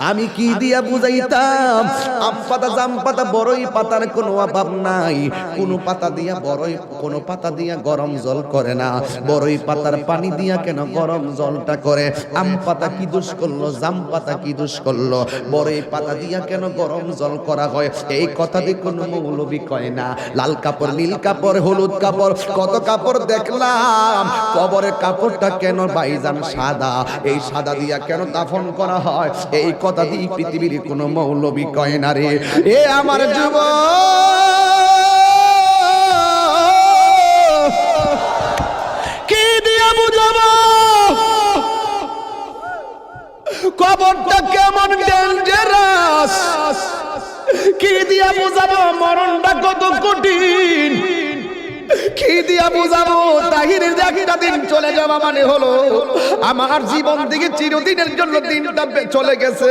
আমি কি দিয়া বুঝাইতাম? আম পাতা, জাম পাতা, বড়ই পাতার কোনো অভাব নাই। কোন পাতা দিয়া বড়ই, কোন পাতা দিয়া গরম জল করে না। বড়ই পাতার পানি দিয়া কেন গরম জলটা করে? আম পাতা কি দোষ করলো? জাম পাতা কি দোষ করলো? বড়ই পাতা দিয়া কেন গরম জল করা হয়? এই কথা দিয়ে কোন মৌলবি কয় না। লাল কাপড়, নীল কাপড়, হলুদ কাপড়, কত কাপড় দেখলাম। কবরের কাপড়টা কেন ভাইজান সাদা? এই সাদা দিয়া কেন দাফন করা হয়? এই কথা দিয়ে পৃথিবীর কোন মৌলবি কয় না রে। এ আমার যুবক, কি দিয়া বুঝাবো কবরটা কেমন ডেঞ্জারাস? কি দিয়া বুঝাবো মরণটা কত কঠিন? কি দিয়া বুঝাবো তাহিরের একটা দিন চলে যাওয়া মানে হলো আমার জীবন থেকে চিরদিনের জন্য দিনটা চলে গেছে।